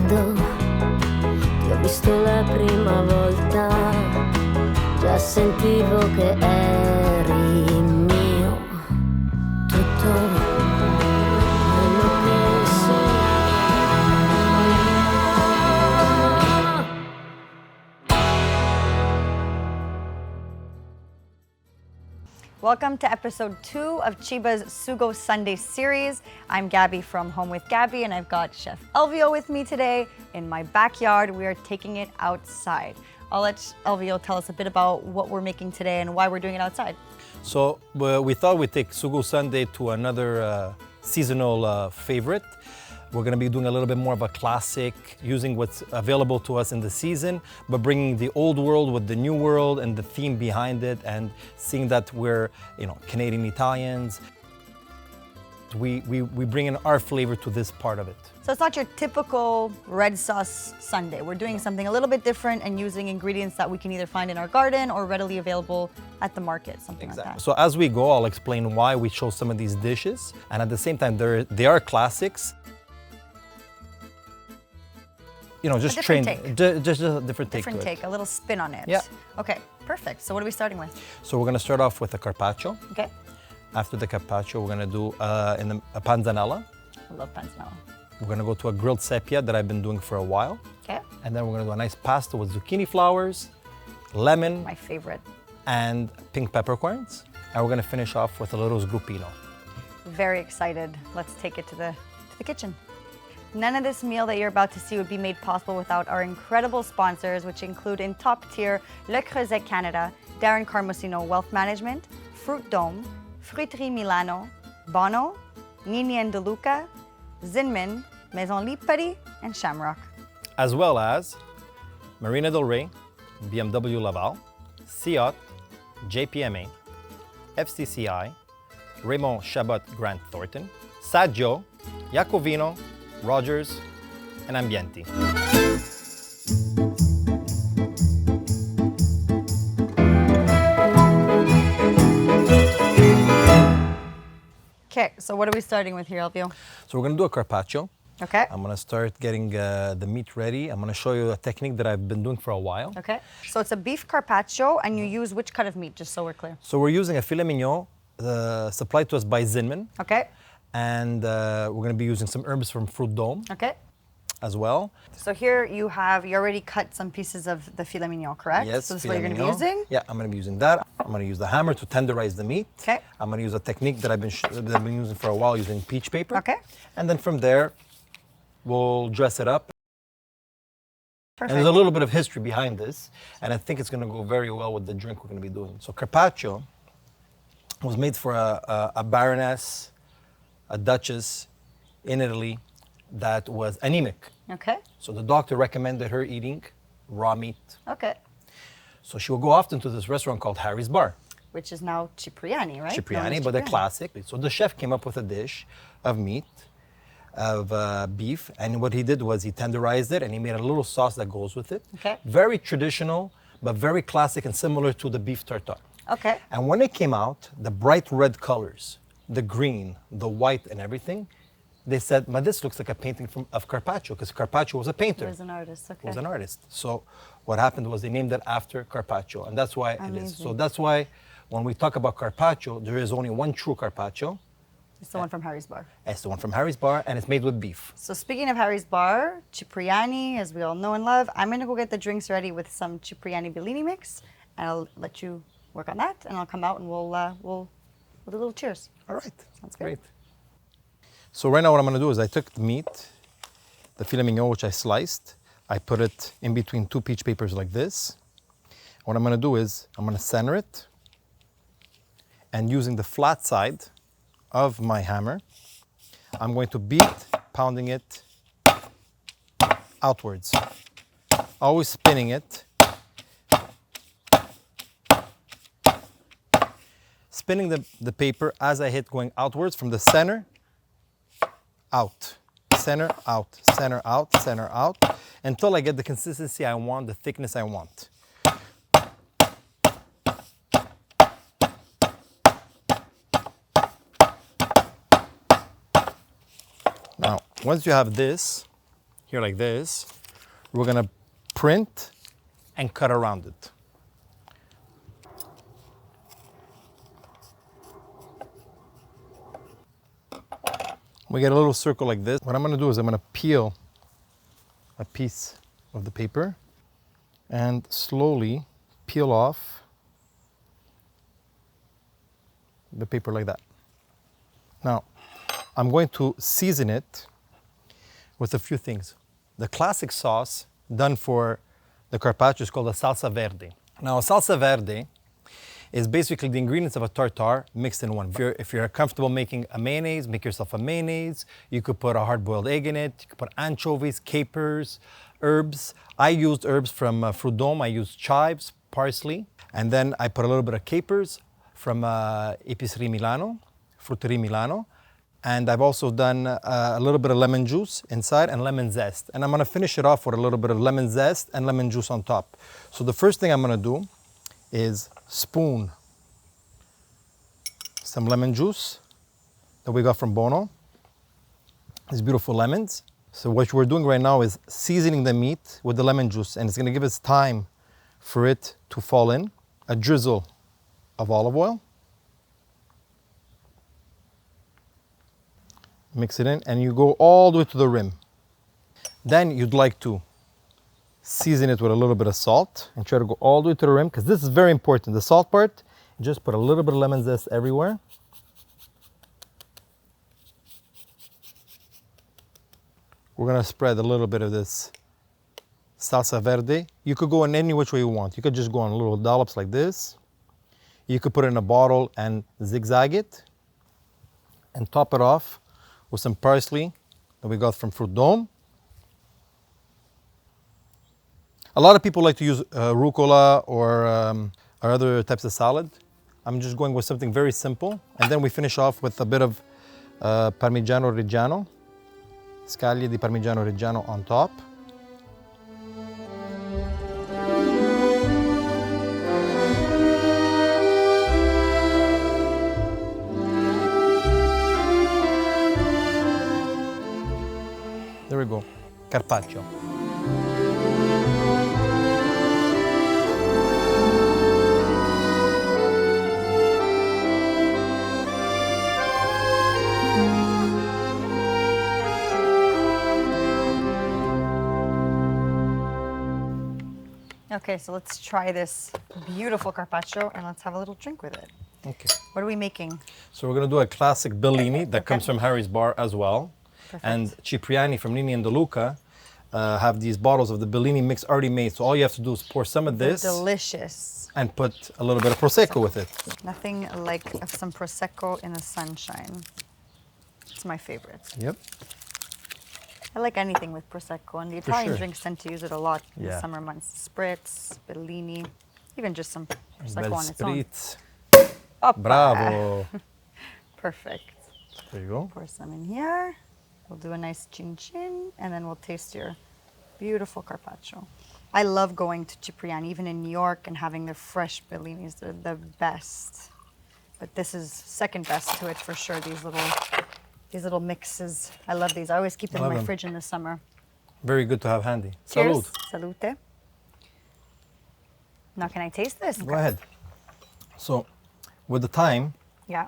quando ti ho visto la prima volta, già sentivo che eri mio, tutto quello che sono. Welcome to episode 2 of Chiba's Sugo Sundays series. I'm Gabby from Home with Gabby, and I've got Chef Elvio with me today in my backyard. We are taking it outside. I'll let Elvio tell us a bit about what we're making today and why we're doing it outside. So we thought we'd take Sugo Sunday to another seasonal favorite. We're going to be doing a little bit more of a classic, using what's available to us in the season, but bringing the old world with the new world and the theme behind it, and seeing that we're, Canadian Italians. We bring in our flavor to this part of it. So it's not your typical red sauce Sunday. We're doing something a little bit different and using ingredients that we can either find in our garden or readily available at the market, something like that. So as we go, I'll explain why we chose some of these dishes, and at the same time, they are classics. Just train, just a different take. Different take, a little spin on it. Yeah. Okay, perfect. So what are we starting with? So we're going to start off with a carpaccio. Okay. After the carpaccio, we're going to do a panzanella. I love panzanella. We're going to go to a grilled sepia that I've been doing for a while. Okay. And then we're going to do a nice pasta with zucchini flowers, lemon, My favorite. and pink peppercorns. And we're going to finish off with a little Scropino. Very excited. Let's take it to the kitchen. None of this meal that you're about to see would be made possible without our incredible sponsors, which include in top tier Le Creuset Canada, Darren Carmosino Wealth Management, Fruit Dome, Fruiterie Milano, Bono, Nini Deluca, Zinman, Maison Lipari, and Shamrock. As well as Marina Del Rey, BMW Laval, Ciot, JPMA, FCCI, Raymond Chabot Grant Thornton, Saggio, Jacovino, Rogers, and Ambienti. Okay, so what are we starting with here, Elvio? So we're going to do a carpaccio. Okay. I'm going to start getting the meat ready. I'm going to show you a technique that I've been doing for a while. Okay. So it's a beef carpaccio, and you use which cut of meat, just so we're clear? So we're using a filet mignon supplied to us by Zinman. Okay. And we're going to be using some herbs from Fruit Dome Okay. as well. So here you already cut some pieces of the filet mignon, correct? Yes, So this is filet what you're going to be mignon. using? Yeah, I'm going to be using that. I'm going to use the hammer to tenderize the meat. Okay. I'm going to use a technique that I've been using for a while, using peach paper. Okay. And then from there, we'll dress it up. Perfect. And there's a little bit of history behind this, and I think it's going to go very well with the drink we're going to be doing. So carpaccio was made for a baroness, a duchess in Italy that was anemic. Okay. So the doctor recommended her eating raw meat. Okay. So she would go often to this restaurant called Harry's Bar. Which is now Cipriani, right? Cipriani, but they're classic. So the chef came up with a dish of meat, of beef, and what he did was he tenderized it and he made a little sauce that goes with it. Okay. Very traditional, but very classic and similar to the beef tartare. Okay. And when it came out, the bright red colors, the green, the white, and everything, they said, this looks like a painting of Carpaccio, because Carpaccio was a painter. He was an artist, okay. Was an artist. So what happened was they named it after Carpaccio, and that's why it is. So that's why when we talk about Carpaccio, there is only one true Carpaccio. It's the one from Harry's Bar. It's the one from Harry's Bar, and it's made with beef. So speaking of Harry's Bar, Cipriani, as we all know and love, I'm going to go get the drinks ready with some Cipriani Bellini mix, and I'll let you work on that, and I'll come out and we'll do a little cheers. All right. Sounds good. Great. So right now what I'm going to do is I took the meat, the filet mignon, which I sliced. I put it in between two peach papers like this. What I'm going to do is I'm going to center it, and using the flat side of my hammer, I'm going to beat, pounding it outwards, always spinning it. Spinning the paper as I hit, going outwards from the center, out, center, out, center, out, center, out, until I get the consistency I want, the thickness I want. Now, once you have this, here like this. We're gonna print and cut around it. We get a little circle like this. What I'm gonna do is I'm gonna peel a piece of the paper and slowly peel off the paper like that. Now, I'm going to season it with a few things. The classic sauce done for the carpaccio is called a salsa verde. Now, a salsa verde is basically the ingredients of a tartare mixed in one. If you're comfortable making a mayonnaise, make yourself a mayonnaise. You could put a hard-boiled egg in it. You could put anchovies, capers, herbs. I used herbs from Fruit Dome. I used chives, parsley, and then I put a little bit of capers from Épicerie Milano, Fruiterie Milano. And I've also done a little bit of lemon juice inside and lemon zest. And I'm gonna finish it off with a little bit of lemon zest and lemon juice on top. So the first thing I'm gonna do is spoon some lemon juice that we got from Bono. These beautiful lemons. So what we're doing right now is seasoning the meat with the lemon juice, and it's gonna give us time for it to fall in. A drizzle of olive oil. Mix it in, and you go all the way to the rim. Then you'd like to season it with a little bit of salt and try to go all the way to the rim, because this is very important. The salt part, just put a little bit of lemon zest everywhere. We're gonna spread a little bit of this salsa verde. You could go in any which way you want. You could just go on little dollops like this. You could put it in a bottle and zigzag it and top it off with some parsley that we got from Fruit Dome. A lot of people like to use rucola or other types of salad. I'm just going with something very simple. And then we finish off with a bit of Parmigiano Reggiano, scaglie di Parmigiano Reggiano on top. There we go, Carpaccio. Okay, so let's try this beautiful carpaccio and let's have a little drink with it. Okay. What are we making? So we're gonna do a classic Bellini that comes from Harry's Bar as well. Perfect. And Cipriani from Nini Deluca have these bottles of the Bellini mix already made. So all you have to do is pour some of this. Delicious. And put a little bit of Prosecco with it. Nothing like some Prosecco in the sunshine. It's my favorite. Yep. I like anything with Prosecco, and the Italian sure. drinks tend to use it a lot in the Yeah. summer months. Spritz, Bellini, even just some Prosecco Bel on its own. spritz. Oppa. Bravo. Perfect. There you go. Pour some in here. We'll do a nice chin chin, and then we'll taste your beautiful carpaccio. I love going to Cipriani, even in New York, and having their fresh Bellinis. They're the best. But this is second best to it for sure. These little mixes. I love these. I always keep them in Love my them. fridge in the summer. Very good to have handy. Cheers. Salud. Salute. Now, can I taste this? Go ahead. So, with the time, Yeah.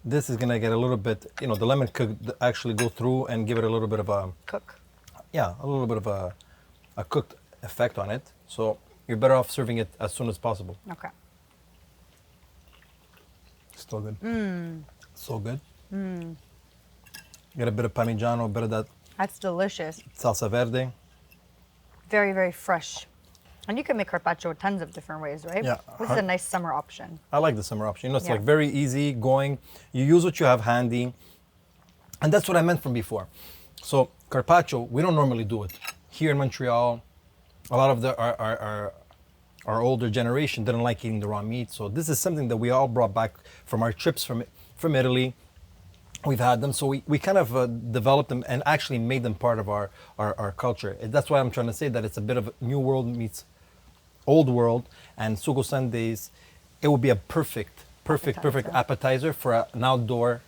this is gonna get a little bit, the lemon could actually go through and give it a little bit of a, Cook. a little bit of a cooked effect on it. So you're better off serving it as soon as possible. Okay. Still good. So good. Get a bit of Parmigiano, a bit of that That's delicious. salsa verde. Very, very fresh. And you can make carpaccio tons of different ways, right? Yeah. This is a nice summer option. I like the summer option. It's Yeah. like very easy going. You use what you have handy. And that's what I meant from before. So carpaccio, we don't normally do it. Here in Montreal, a lot of our older generation didn't like eating the raw meat. So this is something that we all brought back from our trips from Italy. We've had them, so we kind of developed them and actually made them part of our culture. That's why I'm trying to say that it's a bit of new world meets old world, and Sugo Sundays, it would be a perfect appetizer for an outdoor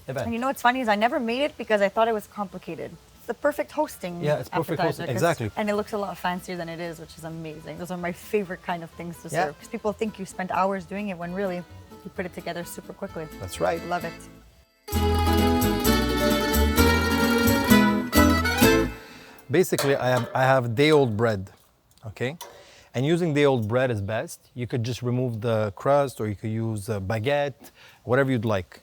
event. And you know what's funny is I never made it because I thought it was complicated. the perfect hosting. Yeah, it's perfect appetizer, hosting, exactly. And it looks a lot fancier than it is, which is amazing. Those are my favorite kind of things to Yeah. serve. Because people think you spent hours doing it when really you put it together super quickly. That's right. Love it. Basically, I have day-old bread, okay? And using day-old bread is best. You could just remove the crust, or you could use a baguette, whatever you'd like.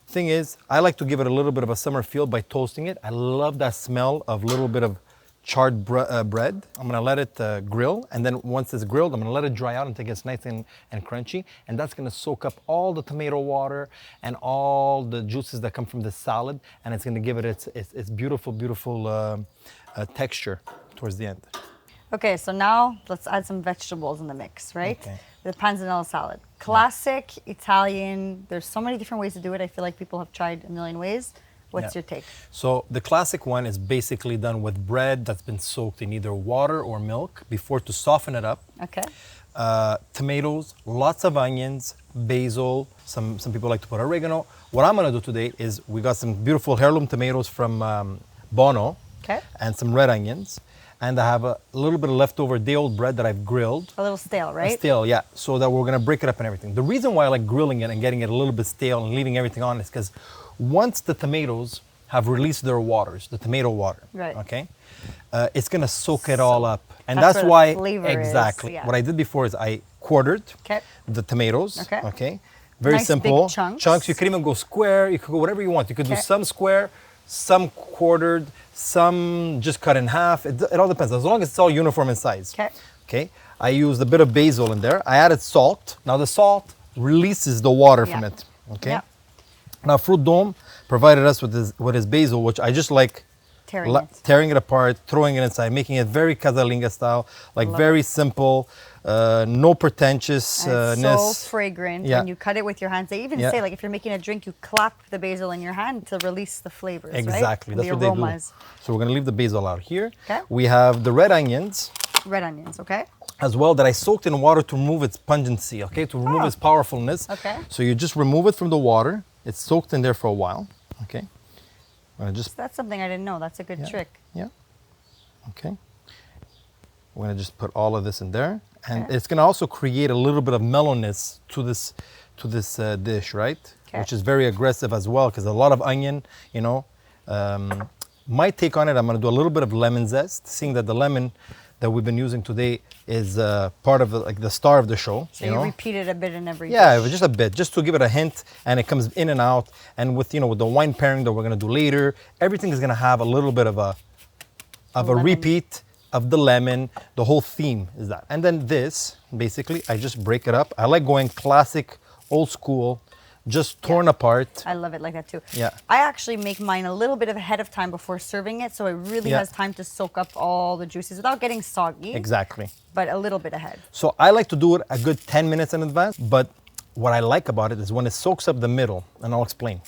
Thing is, I like to give it a little bit of a summer feel by toasting it. I love that smell of a little bit of charred bread. I'm gonna let it grill, and then once it's grilled, I'm gonna let it dry out until it gets nice and crunchy, and that's gonna soak up all the tomato water and all the juices that come from the salad, and it's gonna give it its beautiful, beautiful texture towards the end. Okay, so now let's add some vegetables in the mix, right? Okay. The panzanella salad. Classic Italian. There's so many different ways to do it. I feel like people have tried a million ways. What's your take? So the classic one is basically done with bread that's been soaked in either water or milk before to soften it up. Okay. Tomatoes, lots of onions, basil. Some people like to put oregano. What I'm gonna do today is we got some beautiful heirloom tomatoes from Bono. Okay. And some red onions. And I have a little bit of leftover day-old bread that I've grilled. A little stale, right? Stale, yeah. So that we're gonna break it up and everything. The reason why I like grilling it and getting it a little bit stale and leaving everything on is because once the tomatoes have released their waters, the tomato water, right? Okay, it's gonna soak it all up, and that's that's where the why flavor exactly. is, yeah. What I did before is I quartered the tomatoes. Okay. Okay. Very Nice simple big chunks. You could even go square. You could go whatever you want. You could do Okay. some square, some quartered, some just cut in half. It all depends, as long as it's all uniform in size. Okay. Okay. I used a bit of basil in there. I added salt. Now the salt releases the water from it. Okay. Yeah. Now Fruit Dome provided us with his basil, which I just like tearing it apart, throwing it inside, making it very casalinga style, like very simple, no pretentiousness. It's so fragrant. Yeah. When you cut it with your hands. They even say, like, if you're making a drink, you clap the basil in your hand to release the flavors, Exactly. right? That's what aromas. they do. So we're gonna leave the basil out here. Okay. We have the red onions. Red onions, okay. As well, that I soaked in water to remove its pungency, okay, to remove its powerfulness. Okay. So you just remove it from the water. It's soaked in there for a while, okay. That's something I didn't know. That's a good trick. Yeah. Okay. We're gonna just put all of this in there, and it's gonna also create a little bit of mellowness to this dish, right? Which is very aggressive as well, because a lot of onion, you know. My take on it, I'm gonna do a little bit of lemon zest, seeing that the lemon that we've been using today is part of the star of the show. So you repeat it a bit in every dish. Just a bit, just to give it a hint, and it comes in and out. And with with the wine pairing that we're gonna do later, everything is gonna have a little bit of a repeat of the lemon. The whole theme is that. And then this, basically, I just break it up. I like going classic, old school, just torn apart. I love it like that too. Yeah. I actually make mine a little bit of ahead of time before serving it, so it really has time to soak up all the juices without getting soggy. Exactly. But a little bit ahead. So I like to do it a good 10 minutes in advance, but what I like about it is when it soaks up the middle, and I'll explain,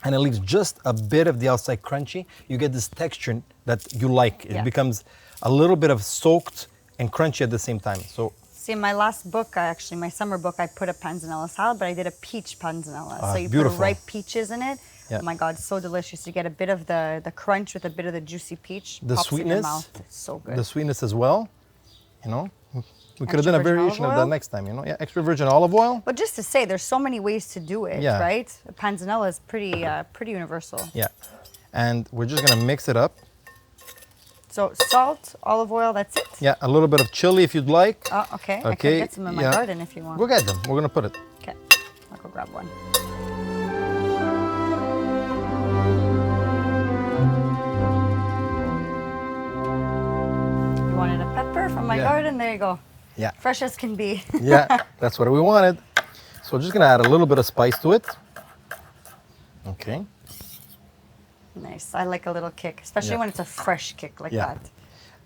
and it leaves just a bit of the outside crunchy, you get this texture that you like. It becomes a little bit of soaked and crunchy at the same time. So. See, in my last book, my summer book, I put a panzanella salad, but I did a peach panzanella. So you beautiful. put ripe peaches in it. Yeah. Oh my God, so delicious. You get a bit of the crunch with a bit of the juicy peach. The pops sweetness. in your mouth. It's so good. The sweetness as well. We could have done a variation of that next time, Yeah, extra virgin olive oil. But just to say, there's so many ways to do it, right? Panzanella is pretty universal. Yeah. And we're just gonna mix it up. So salt, olive oil, that's it? Yeah, a little bit of chili if you'd like. Oh, okay. I can get some in my garden if you want. We'll get them. We're gonna put it. Okay, I'll go grab one. You wanted a pepper from my garden? There you go. Yeah. Fresh as can be. Yeah, that's what we wanted. So we're just gonna add a little bit of spice to it. Okay. Nice. I like a little kick, especially when it's a fresh kick like that.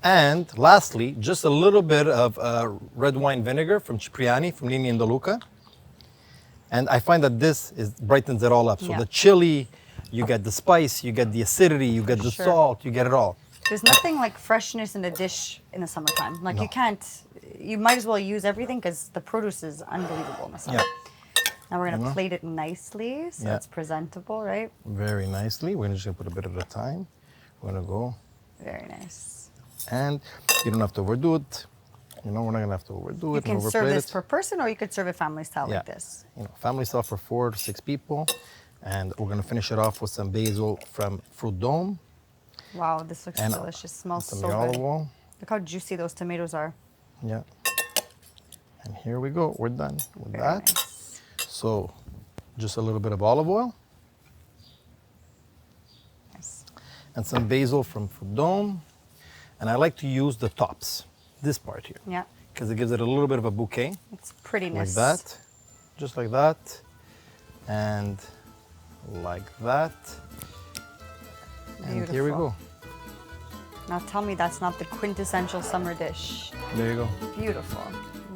And lastly, just a little bit of red wine vinegar from Cipriani, from Nini Deluca. And I find that this brightens it all up. So the chili, you get the spice, you get the acidity, you get the salt, you get it all. There's nothing like freshness in a dish in the summertime. Like you might as well use everything because the produce is unbelievable in the summer. Now we're gonna plate it nicely so it's presentable, right? Very nicely. We're just gonna put a bit at a time. We're gonna go. Very nice. And you don't have to overdo it. You know, we're not gonna have to overdo it. You can serve this per person, or you could serve it family style like this. You know, family style for 4 to 6 people. And we're gonna finish it off with some basil from Fruit Dome. Wow, this looks delicious. Smells so olive good. oil. Look how juicy those tomatoes are. Yeah. And here we go. We're done with that. Nice. So, just a little bit of olive oil. Nice. And some basil from Fruit Dome. And I like to use the tops, this part here. Yeah. Because it gives it a little bit of a bouquet. It's prettiness. Like that. Just like that. And like that. Beautiful. And here we go. Now tell me that's not the quintessential summer dish. There you go. Beautiful.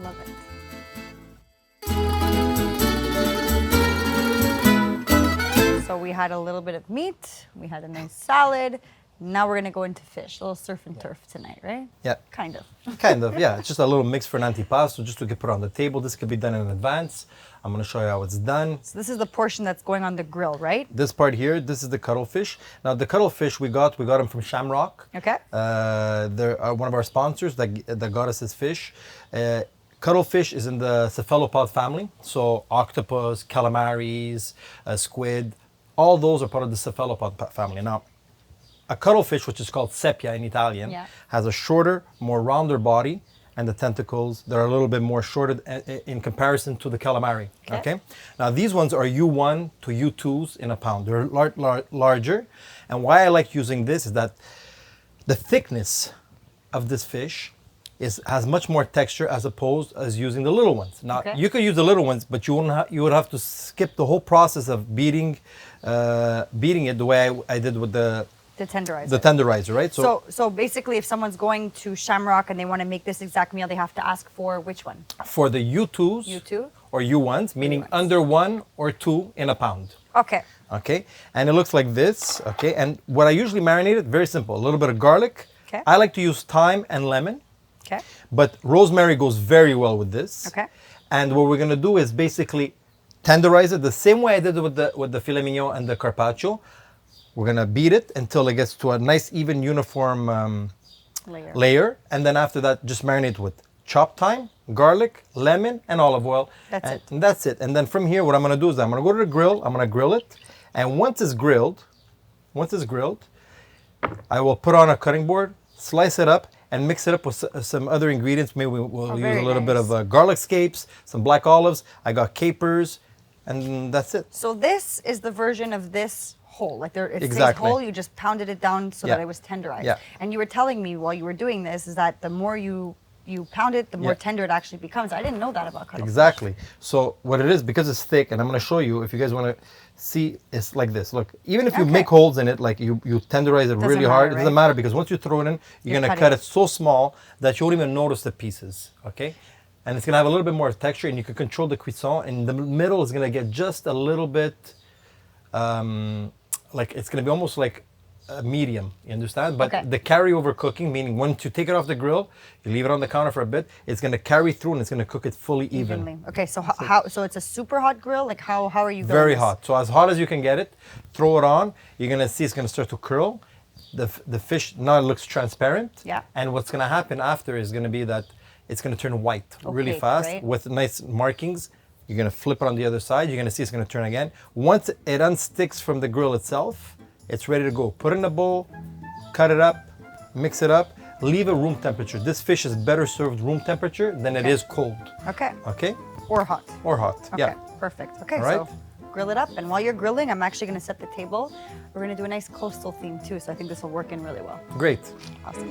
Love it. So we had a little bit of meat. We had a nice salad. Now we're going to go into fish. A little surf and turf tonight, right? Yeah. Kind of. Kind of, yeah. It's just a little mix for an antipasto, just to get put on the table. This could be done in advance. I'm going to show you how it's done. So this is the portion that's going on the grill, right? This part here, this is the cuttlefish. Now the cuttlefish we got them from Shamrock. Okay. They're one of our sponsors that got us this fish. Cuttlefish is in the cephalopod family. So octopus, calamaris, squid, all those are part of the cephalopod family. Now, a cuttlefish, which is called sepia in Italian, has a shorter, more rounder body, and the tentacles, they're a little bit more shorter in comparison to the calamari, okay? Now, these ones are U1 to U2s in a pound. They're larger, and why I like using this is that the thickness of this fish has much more texture as opposed as using the little ones. Now, you could use the little ones, but you would have to skip the whole process of beating it the way I did with the tenderizer. The tenderizer, right? So basically, if someone's going to Shamrock and they want to make this exact meal, they have to ask for which one? For the U2s. U2? Or U1s, meaning under 1 or 2 in a pound. Okay. Okay, and it looks like this, okay? And what I usually marinate it, very simple. A little bit of garlic. Okay. I like to use thyme and lemon. Okay. But rosemary goes very well with this. Okay. And what we're gonna do is basically tenderize it the same way I did with the filet mignon and the carpaccio. We're gonna beat it until it gets to a nice, even, uniform layer. And then after that, just marinate with chopped thyme, garlic, lemon, and olive oil. And that's it. And then from here, what I'm gonna do is I'm gonna go to the grill, I'm gonna grill it. And once it's grilled, I will put on a cutting board, slice it up, and mix it up with some other ingredients. Maybe we'll use a little bit of garlic scapes, some black olives. I got capers, and that's it. So this is the version of this whole, like it exactly. stays whole, you just pounded it down so that it was tenderized. Yeah. And you were telling me while you were doing this is that the more you pound it, the more tender it actually becomes. I didn't know that about cuttlefish. Exactly. So what it is, because it's thick, and I'm going to show you, if you guys want to see, it's like this. Look, even if you make holes in it, like you tenderize it really hard, it doesn't matter, because once you throw it in, you're going to cut it so small that you won't even notice the pieces, okay? And it's going to have a little bit more texture, and you can control the cuisson, and the middle is going to get just a little bit, like it's going to be almost like a medium, you understand? But the carryover cooking, meaning once you take it off the grill, you leave it on the counter for a bit, it's going to carry through and it's going to cook it fully evenly. Okay, so so it's a super hot grill? Like how are you going? Very hot. So as hot as you can get it, throw it on. You're going to see it's going to start to curl. The fish now looks transparent. Yeah. And what's going to happen after is going to be that it's going to turn white really fast with nice markings. You're going to flip it on the other side. You're going to see it's going to turn again. Once it unsticks from the grill itself, it's ready to go. Put it in a bowl, cut it up, mix it up, leave it room temperature. This fish is better served room temperature than it is cold. Okay. Okay? Or hot. Or hot, okay. Perfect. Okay, so grill it up. And while you're grilling, I'm actually going to set the table. We're going to do a nice coastal theme too, so I think this will work in really well. Great. Awesome.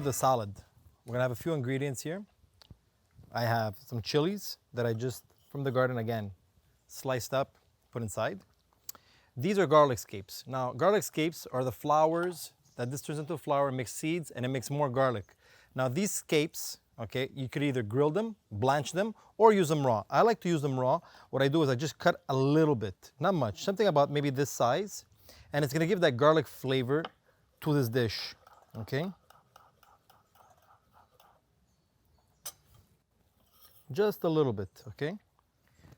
The salad. We're gonna have a few ingredients here. I have some chilies that I just from the garden again sliced up, put inside. These are garlic scapes. Now garlic scapes are the flowers that this turns into a flower, makes seeds, and it makes more garlic. Now these scapes, okay? You could either grill them, blanch them, or use them raw. I like to use them raw. What I do is I just cut a little bit, not much, something about maybe this size, and it's gonna give that garlic flavor to this dish, okay? Just a little bit, okay?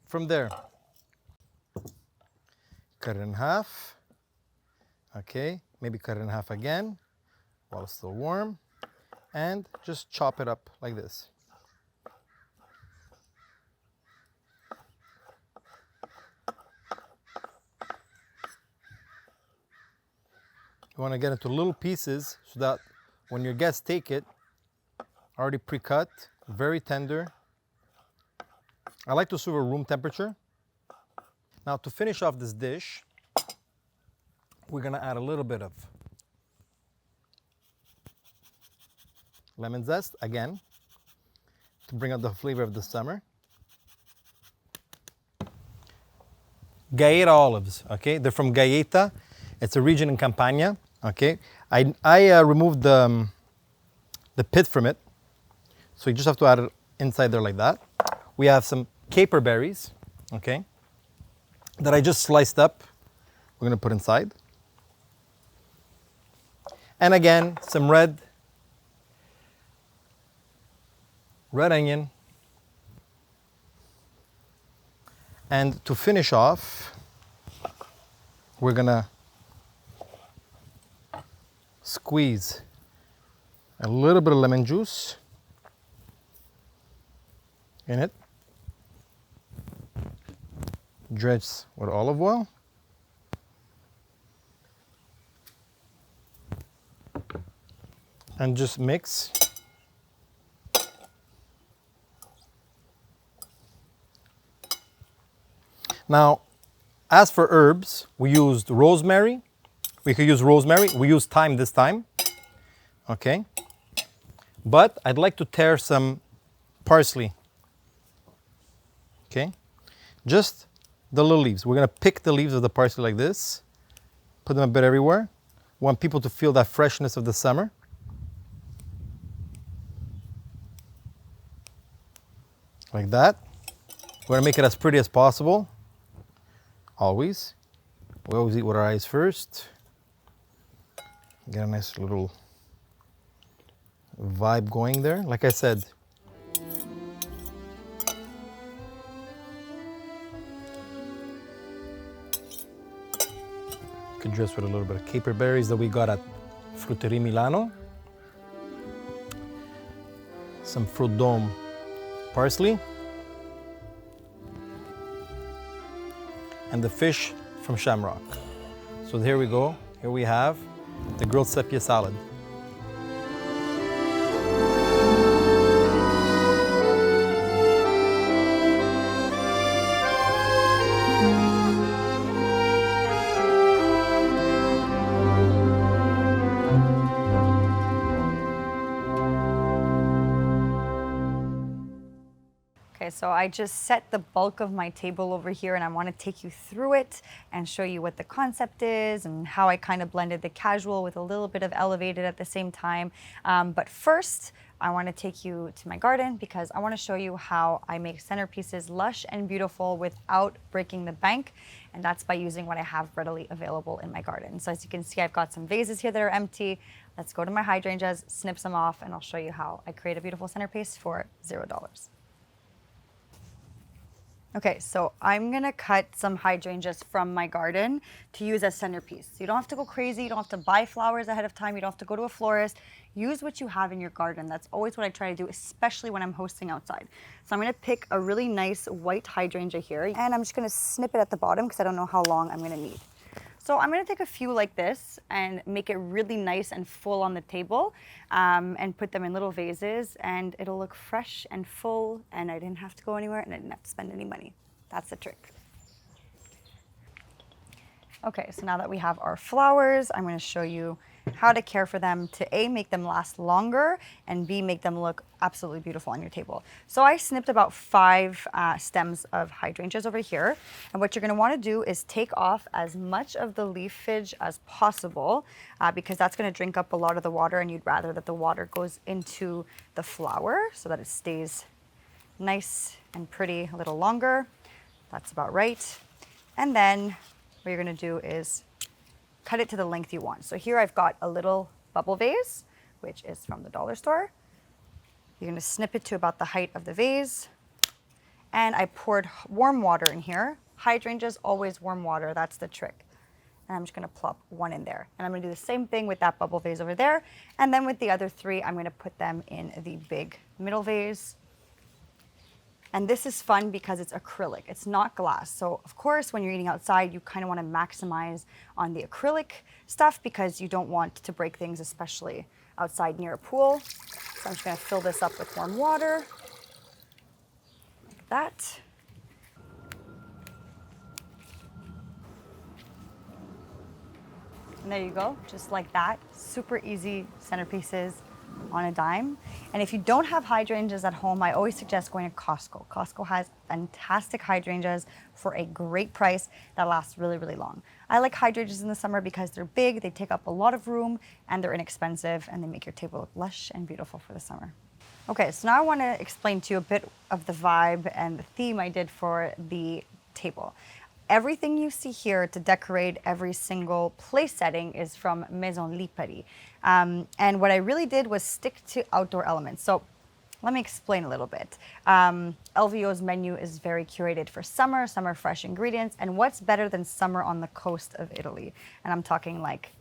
From there, cut it in half, okay? Maybe cut it in half again while it's still warm, and just chop it up like this. You want to get into little pieces so that when your guests take it, already pre-cut, very tender. I like to serve at room temperature. Now to finish off this dish, we're gonna add a little bit of lemon zest, again, to bring out the flavor of the summer. Gaeta olives, okay? They're from Gaeta. It's a region in Campania, okay? I removed the pit from it, so you just have to add it inside there like that. We have some caper berries, okay, that I just sliced up. We're gonna put inside. And again, some red onion. And to finish off, we're gonna squeeze a little bit of lemon juice in it. Dredge with olive oil. And just mix. Now, as for herbs, we used rosemary. We could use rosemary. We used thyme this time, okay? But I'd like to tear some parsley, okay? Just the little leaves. We're gonna pick the leaves of the parsley like this, put them a bit everywhere. We want people to feel that freshness of the summer. Like that. We're gonna make it as pretty as possible. Always. We always eat with our eyes first. Get a nice little vibe going there. Like I said, you can dress with a little bit of caper berries that we got at Fruiterie Milano. Some fruit dome parsley. And the fish from Shamrock. So here we go. Here we have the grilled sepia salad. Okay, so I just set the bulk of my table over here and I want to take you through it and show you what the concept is and how I kind of blended the casual with a little bit of elevated at the same time. But first, I want to take you to my garden because I want to show you how I make centerpieces lush and beautiful without breaking the bank. And that's by using what I have readily available in my garden. So as you can see, I've got some vases here that are empty. Let's go to my hydrangeas, snip some off, and I'll show you how I create a beautiful centerpiece for $0. Okay, so I'm gonna cut some hydrangeas from my garden to use as centerpiece. You don't have to go crazy, you don't have to buy flowers ahead of time, you don't have to go to a florist. Use what you have in your garden. That's always what I try to do, especially when I'm hosting outside. So I'm gonna pick a really nice white hydrangea here, and I'm just gonna snip it at the bottom because I don't know how long I'm gonna need. So I'm gonna take a few like this and make it really nice and full on the table and put them in little vases, and it'll look fresh and full, and I didn't have to go anywhere and I didn't have to spend any money. That's the trick. Okay, so now that we have our flowers, I'm gonna show you how to care for them to A, make them last longer, and B, make them look absolutely beautiful on your table. So I snipped about 5 stems of hydrangeas over here. And what you're gonna wanna do is take off as much of the leafage as possible because that's gonna drink up a lot of the water, and you'd rather that the water goes into the flower so that it stays nice and pretty a little longer. That's about right. And then what you're gonna do is cut it to the length you want. So here I've got a little bubble vase, which is from the dollar store. You're gonna snip it to about the height of the vase. And I poured warm water in here. Hydrangeas, always warm water, that's the trick. And I'm just gonna plop 1 in there. And I'm gonna do the same thing with that bubble vase over there. And then with the other 3, I'm gonna put them in the big middle vase. And this is fun because it's acrylic, it's not glass. So of course, when you're eating outside, you kind of want to maximize on the acrylic stuff because you don't want to break things, especially outside near a pool. So I'm just going to fill this up with warm water, like that. And there you go, just like that. Super easy centerpieces on a dime. And if you don't have hydrangeas at home, I always suggest going to Costco. Costco has fantastic hydrangeas for a great price that lasts really, really long. I like hydrangeas in the summer because they're big, they take up a lot of room, and they're inexpensive, and they make your table look lush and beautiful for the summer. Okay, so now I want to explain to you a bit of the vibe and the theme I did for the table. Everything you see here to decorate every single place setting is from Maison Lipari. And what I really did was stick to outdoor elements. So let me explain a little bit. LVO's menu is very curated for summer fresh ingredients. And what's better than summer on the coast of Italy? And I'm talking like,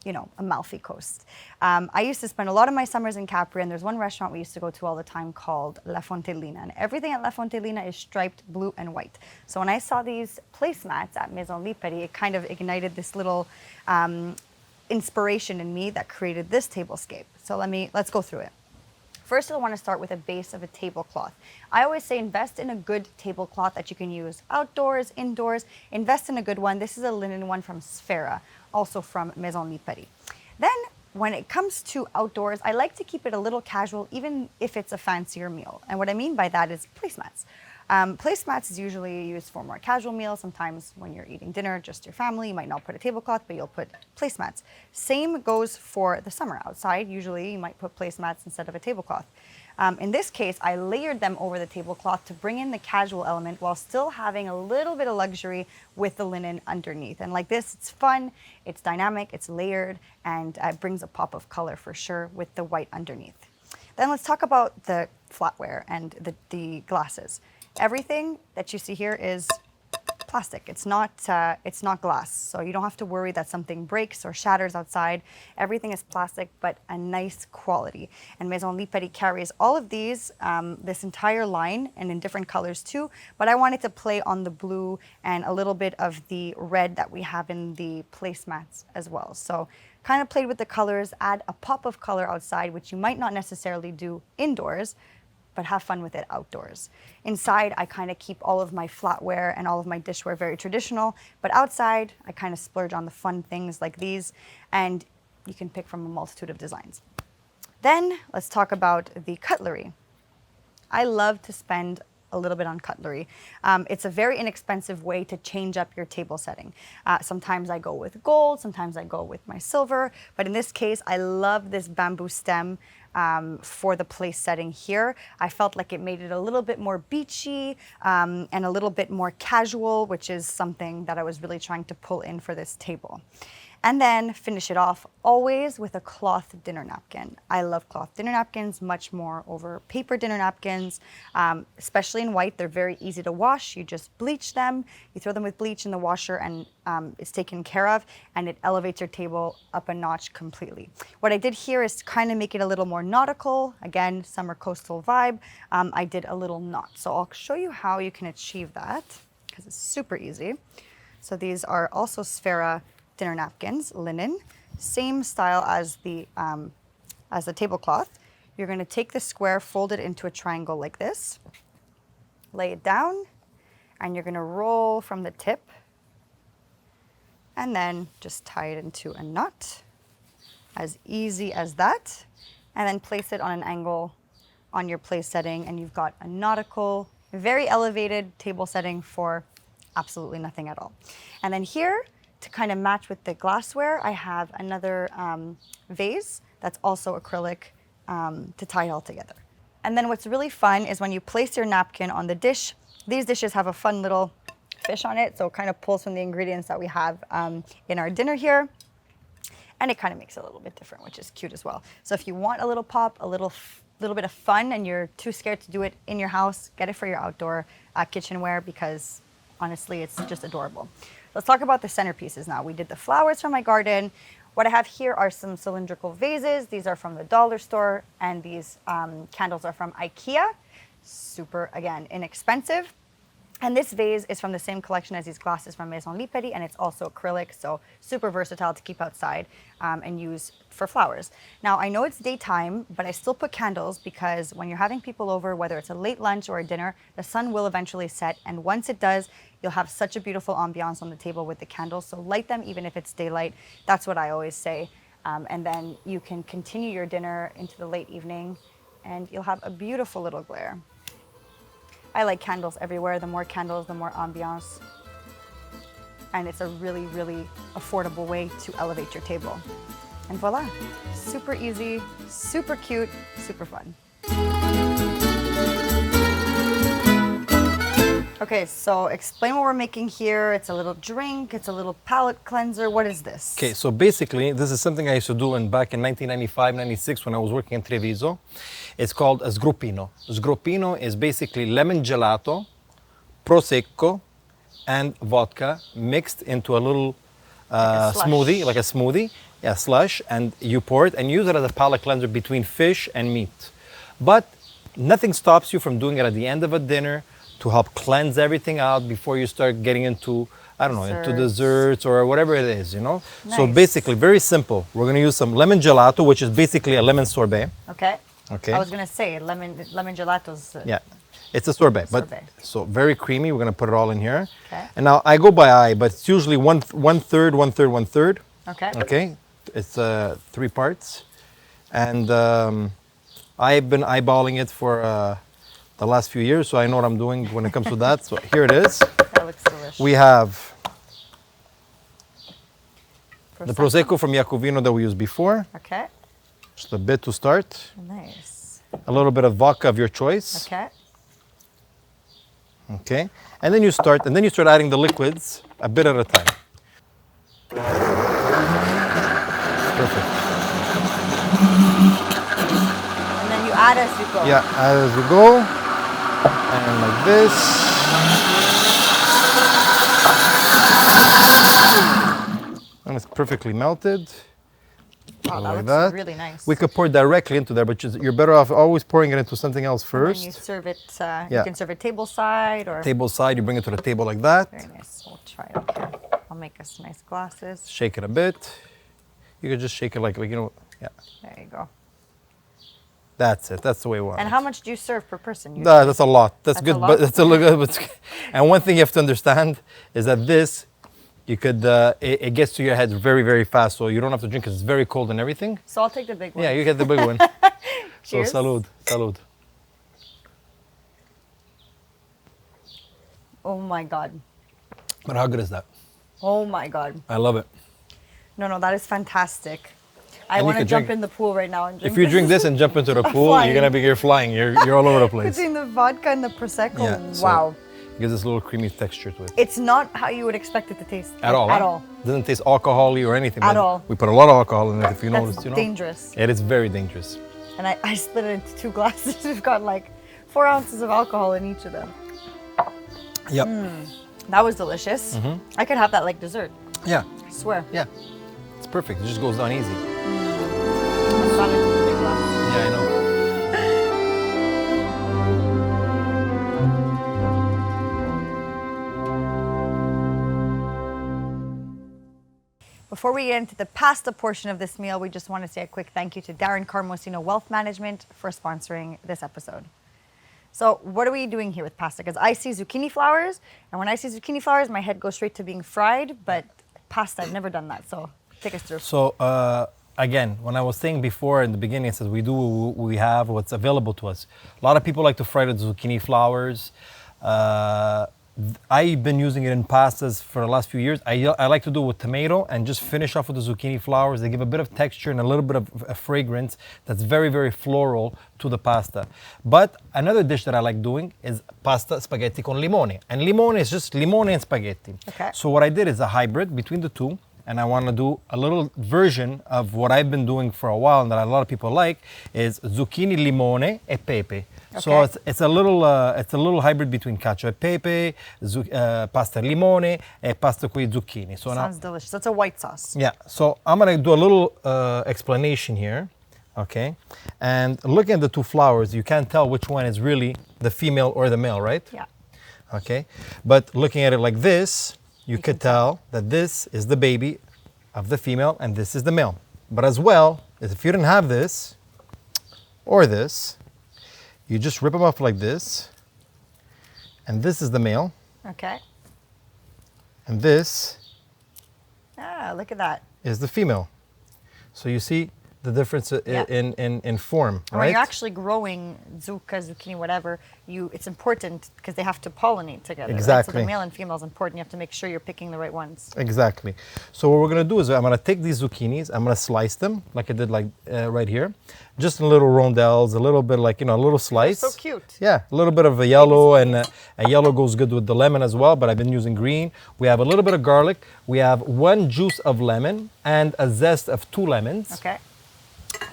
you know, Amalfi Coast. I used to spend a lot of my summers in Capri, and there's one restaurant we used to go to all the time called La Fontellina, and everything at La Fontellina is striped blue and white. So when I saw these placemats at Maison Lipari, it kind of ignited this little inspiration in me that created this tablescape. So let's go through it. First, I want to start with a base of a tablecloth. I always say invest in a good tablecloth that you can use outdoors, indoors. Invest in a good one. This is a linen one from Sfera, also from Maison Lipari. Then, when it comes to outdoors, I like to keep it a little casual, even if it's a fancier meal. And what I mean by that is placemats. Placemats is usually used for more casual meals. Sometimes when you're eating dinner, just your family, you might not put a tablecloth, but you'll put placemats. Same goes for the summer. Outside, usually you might put placemats instead of a tablecloth. In this case, I layered them over the tablecloth to bring in the casual element while still having a little bit of luxury with the linen underneath. And like this, it's fun, it's dynamic, it's layered, and it brings a pop of color for sure with the white underneath. Then let's talk about the flatware and the glasses. Everything that you see here is plastic. It's not glass, so you don't have to worry that something breaks or shatters outside. Everything is plastic, but a nice quality. And Maison Lipari carries all of these, this entire line, and in different colors too. But I wanted to play on the blue and a little bit of the red that we have in the placemats as well. So kind of played with the colors, add a pop of color outside, which you might not necessarily do indoors, but have fun with it outdoors. Inside, I kind of keep all of my flatware and all of my dishware very traditional, but outside, I kind of splurge on the fun things like these, and you can pick from a multitude of designs. Then, let's talk about the cutlery. I love to spend a little bit on cutlery. It's a very inexpensive way to change up your table setting. Sometimes I go with gold, sometimes I go with my silver, but in this case, I love this bamboo stem for the place setting here. I felt like it made it a little bit more beachy and a little bit more casual, which is something that I was really trying to pull in for this table. And then finish it off always with a cloth dinner napkin. I love cloth dinner napkins much more over paper dinner napkins, especially in white. They're very easy to wash. You just bleach them, you throw them with bleach in the washer, and it's taken care of, and it elevates your table up a notch completely. What I did here is to kind of make it a little more nautical. Again, summer coastal vibe. I did a little knot. So I'll show you how you can achieve that, because it's super easy. So these are also Sfera dinner napkins, linen, same style as the tablecloth. You're going to take the square, fold it into a triangle like this, lay it down, and you're going to roll from the tip, and then just tie it into a knot, As easy as that. And then place it on an angle on your place setting, and you've got a nautical, very elevated table setting for absolutely nothing at all. And then here, to kind of match with the glassware, I have another vase that's also acrylic to tie it all together. And then what's really fun is when you place your napkin on the dish, these dishes have a fun little fish on it, so it kind of pulls from the ingredients that we have in our dinner here. And it kind of makes it a little bit different, which is cute as well. So if you want a little pop, a little bit of fun, and you're too scared to do it in your house, get it for your outdoor kitchenware, because honestly, it's just adorable. Let's talk about the centerpieces now. We did the flowers from my garden. What I have here are some cylindrical vases. These are from the dollar store, and these candles are from IKEA. Super, again, inexpensive. And this vase is from the same collection as these glasses from Maison Lipari, and it's also acrylic, so super versatile to keep outside and use for flowers. Now, I know it's daytime, but I still put candles because when you're having people over, whether it's a late lunch or a dinner, the sun will eventually set, and once it does, you'll have such a beautiful ambiance on the table with the candles, so light them even if it's daylight. That's what I always say. And then you can continue your dinner into the late evening, and you'll have a beautiful little glare. I like candles everywhere. The more candles, the more ambiance. And it's a really, really affordable way to elevate your table. And voila, super easy, super cute, super fun. Okay, so explain what we're making here. It's a little drink, it's a little palate cleanser. What is this? Okay, so basically, this is something I used to do back in 1995, 96 when I was working in Treviso. It's called a Scropino. Scropino is basically lemon gelato, prosecco, and vodka mixed into a little smoothie, like a smoothie, slush, and you pour it and use it as a palate cleanser between fish and meat. But nothing stops you from doing it at the end of a dinner to help cleanse everything out before you start getting into, I don't know, into desserts or whatever it is, you know? Nice. So basically, very simple. We're gonna use some lemon gelato, which is basically a lemon sorbet. Okay. Okay. I was gonna say lemon gelato's. Yeah, it's a sorbet, Sorbet. but so very creamy. We're gonna put it all in here. Okay. And now I go by eye, but it's usually one third, one third, one third. Okay. Okay. It's 3 parts, and I've been eyeballing it for the last few years, so I know what I'm doing when it comes to that. So here it is. That looks delicious. We have the Prosecco from Iacovino that we used before. Okay. Just a bit to start. Nice. A little bit of vodka of your choice. Okay. Okay. And then you start adding the liquids a bit at a time. Perfect. And then you add as you go. Yeah, as we go. And like this. And it's perfectly melted. Wow, like that looks really nice. We could pour directly into there, but you're better off always pouring it into something else first. And then you serve it, you can serve it table side or... Table side, you bring it to the table like that. Very nice. We'll try it here. I'll make us nice glasses. Shake it a bit. You could just shake it like you know, yeah. There you go. That's it. That's the way we want And it. how much do you serve per person? That's a lot. That's good, a lot? but that's a little. And one thing you have to understand is that this, you could, it gets to your head very, very fast, so you don't have to drink because it's very cold and everything. So I'll take the big one. Yeah, you get the big one. Cheers. So salud, salud. Oh my God. But how good is that? Oh my God. I love it. No, that is fantastic. I And you want to could jump drink- in the pool right now and drink If you drink this and jump into the pool, flying. you're flying. You're all over the place. Between the vodka and the Prosecco, Yeah, so wow. it gives this little creamy texture to it. It's not how you would expect it to taste. At all. At huh? all. Doesn't taste alcohol-y or anything. At but all. We put a lot of alcohol in it, if you That's notice, you know. dangerous. It is very dangerous. And I split it into 2 glasses. We've got like 4 ounces of alcohol in each of them. Yep. That was delicious. I could have that like dessert. Yeah. I swear. Yeah. It's perfect. It just goes down easy. Let's add it to the big glass. Yeah, I know. Before we get into the pasta portion of this meal, we just want to say a quick thank you to Darren Carmosino Wealth Management for sponsoring this episode. So what are we doing here with pasta? Because I see zucchini flowers, and when I see zucchini flowers, my head goes straight to being fried, but pasta, I've never done that, so take us through. So again, when I was saying before in the beginning, I said we have what's available to us. A lot of people like to fry the zucchini flowers. I've been using it in pastas for the last few years. I like to do it with tomato and just finish off with the zucchini flowers. They give a bit of texture and a little bit of a fragrance that's very, very floral to the pasta. But another dish that I like doing is pasta spaghetti con limone. And limone is just limone and spaghetti. Okay. So what I did is a hybrid between the two. And I want to do a little version of what I've been doing for a while and that a lot of people like is zucchini, limone, e pepe. Okay. So it's a little hybrid between cacio e pepe, pasta limone, and pasta con i zucchini. So sounds delicious. That's a white sauce. Yeah. So I'm gonna do a little explanation here, okay? And looking at the two flowers, you can't tell which one is really the female or the male, right? Yeah. Okay. But looking at it like this, you could tell that this is the baby of the female and this is the male. But as well, if you didn't have this or this, you just rip them off like this. And this is the male. Okay. And this look at that. is the female. So you see the difference in form, right? When you're actually growing zucchini, whatever, it's important because they have to pollinate together. Exactly. Right? So the male and female is important. You have to make sure you're picking the right ones. Exactly. So what we're gonna do is I'm gonna take these zucchinis, I'm gonna slice them like I did right here, just in little rondelles, a little bit like a little slice. They're so cute. Yeah, a little bit of a yellow, and a yellow goes good with the lemon as well. But I've been using green. We have a little bit of garlic. We have 1 juice of lemon and a zest of 2 lemons. Okay.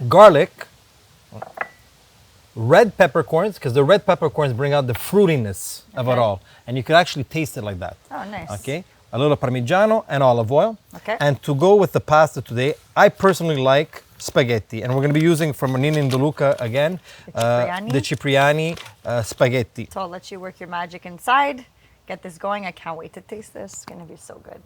Garlic, red peppercorns, because the red peppercorns bring out the fruitiness of it all. And you can actually taste it like that. Oh, nice. Okay. A little Parmigiano and olive oil. Okay. And to go with the pasta today, I personally like spaghetti. And we're going to be using from Nini Deluca again, the Cipriani spaghetti. So I'll let you work your magic inside. Get this going. I can't wait to taste this. It's going to be so good.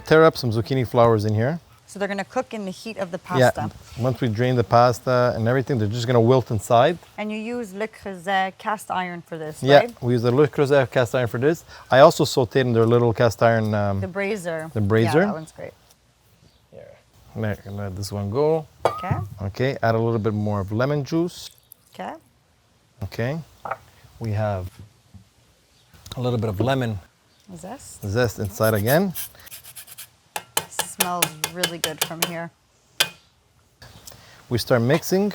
Tear up some zucchini flowers in here. So they're going to cook in the heat of the pasta. Yeah. Once we drain the pasta and everything, they're just going to wilt inside. And you use Le Creuset cast iron for this, yeah, right? We use the Le Creuset cast iron for this. I also sauteed in their little cast iron. The brazier. The brazier. Yeah, that one's great. Here, let this one go. Okay. Okay, add a little bit more of lemon juice. Okay. Okay. We have a little bit of lemon zest inside again. Smells really good from here. We start mixing.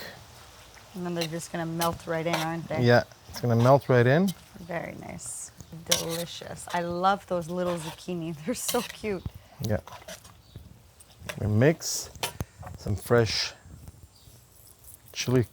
And then they're just going to melt right in, aren't they? Yeah, it's going to melt right in. Very nice. Delicious. I love those little zucchini. They're so cute. Yeah. We mix some fresh chili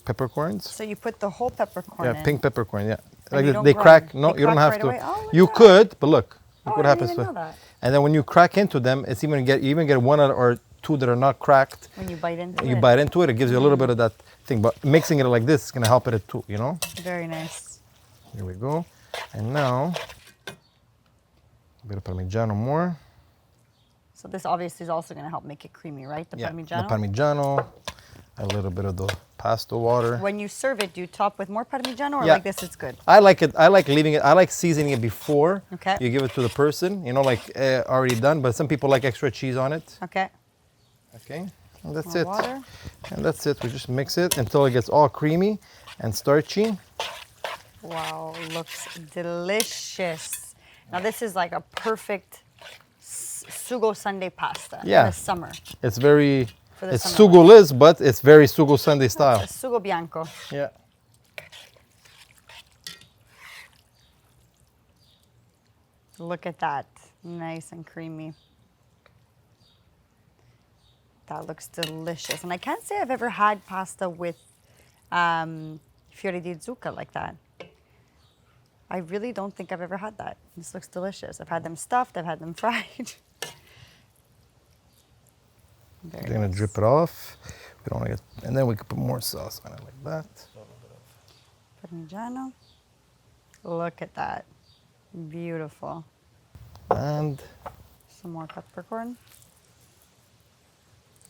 peppercorns. So you put the whole peppercorn in? Yeah, pink peppercorn, yeah. And like they crack. No, you don't have right to. Oh, you could, but look what I happens didn't even know that. And then when you crack into them, it's you even get 1 or 2 that are not cracked. When you bite into it. You bite into it, it gives you a little bit of that thing. But mixing it like this is going to help it too, you know? Very nice. Here we go. And now, a bit of Parmigiano more. So this obviously is also going to help make it creamy, right? The Parmigiano? The Parmigiano, a little bit of the pasta water. When you serve it, do you top with more Parmigiano or like this it's good? I like it. I like leaving it. I like seasoning it before you give it to the person, you know, like already done. But some people like extra cheese on it. Okay. Okay. And that's More it. Water. And that's it. We just mix it until it gets all creamy and starchy. Wow, looks delicious. Now this is like a perfect Sugo Sunday pasta in the summer. It's very, it's summer Sugo Liz, but it's very Sugo Sunday style. It's Sugo Bianco. Yeah. Look at that, nice and creamy. That looks delicious. And I can't say I've ever had pasta with fiori di zucca like that. I really don't think I've ever had that. This looks delicious. I've had them stuffed, I've had them fried. We're gonna drip it off. We don't want to get, and then we could put more sauce on it like that. Parmigiano. Look at that. Beautiful. And Some more peppercorn.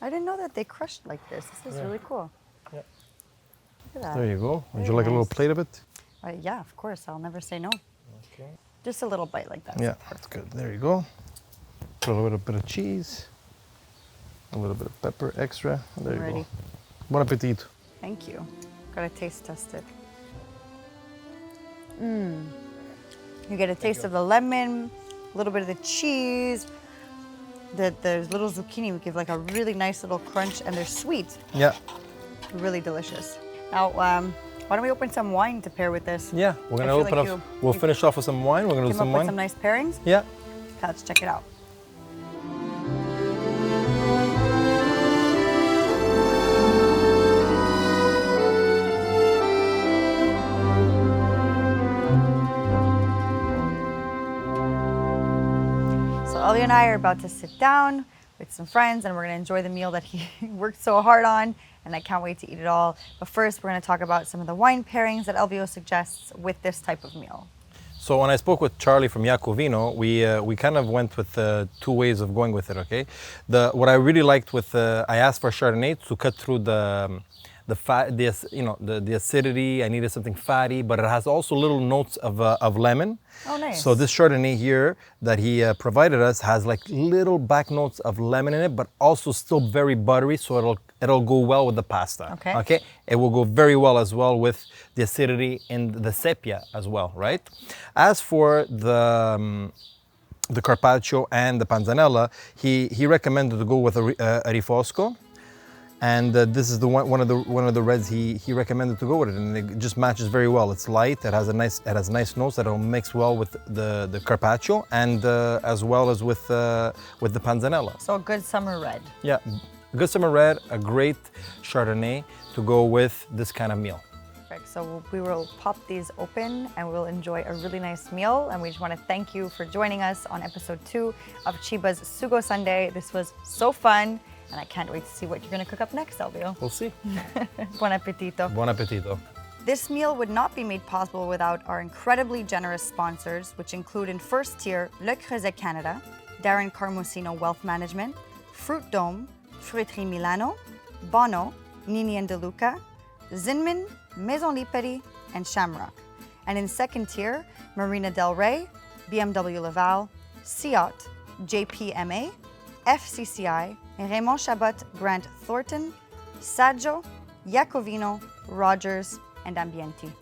I didn't know that they crushed like this. This is really cool. Yeah. Look at that. there you go. Would Very you like a little nice. plate of it? Yeah, of course. I'll never say no. Okay. Just a little bite like that. Yeah, that's good. There you go. Put a little bit of cheese, a little bit of pepper extra. There you Ready. go. Buon appetito. Thank you. Gotta taste test it. You get a taste of the lemon, a little bit of the cheese. The little zucchini would give like a really nice little crunch, and they're sweet. Yeah. Really delicious. Now, why don't we open some wine to pair with this? Yeah, we're gonna feel open like up. We'll finish off with some wine. We're gonna do Came up some with wine. some nice pairings. Yeah. Okay, let's check it out. So Ellie and I are about to sit down with some friends, and we're going to enjoy the meal that he worked so hard on, and I can't wait to eat it all. But first, we're going to talk about some of the wine pairings that Elvio suggests with this type of meal. So when I spoke with Charlie from Jacovino, we kind of went with two ways of going with it. Okay, what I really liked with I asked for Chardonnay to cut through the fat, the acidity. I needed something fatty, but it has also little notes of lemon. Oh, nice. So this Chardonnay here that he provided us has like little back notes of lemon in it, but also still very buttery. So it'll go well with the pasta. Okay. Okay. It will go very well as well with the acidity in the sepia as well, right? As for the Carpaccio and the Panzanella, he recommended to go with a Rifosco. And this is the one of the reds he recommended to go with it, and it just matches very well. It's light. It has nice notes that'll mix well with the Carpaccio and as well as with the Panzanella. So a good summer red. Yeah, good summer red, a great Chardonnay to go with this kind of meal. Perfect. So we will pop these open and we'll enjoy a really nice meal. And we just want to thank you for joining us on episode 2 of Chiba's Sugo Sunday. This was so fun. And I can't wait to see what you're going to cook up next, Elvio. We'll see. Buon appetito. Buon appetito. This meal would not be made possible without our incredibly generous sponsors, which include in first tier Le Creuset Canada, Darren Carmosino Wealth Management, Fruit Dome, Fruiterie Milano, Bono, Nini Deluca, Zinman, Maison Lipari, and Shamrock. And in second tier, Marina Del Rey, BMW Laval, Ciot, JPMA, FCCI, Raymond Chabot Grant Thornton, Saggio, Jacovino, Rogers, and Ambienti.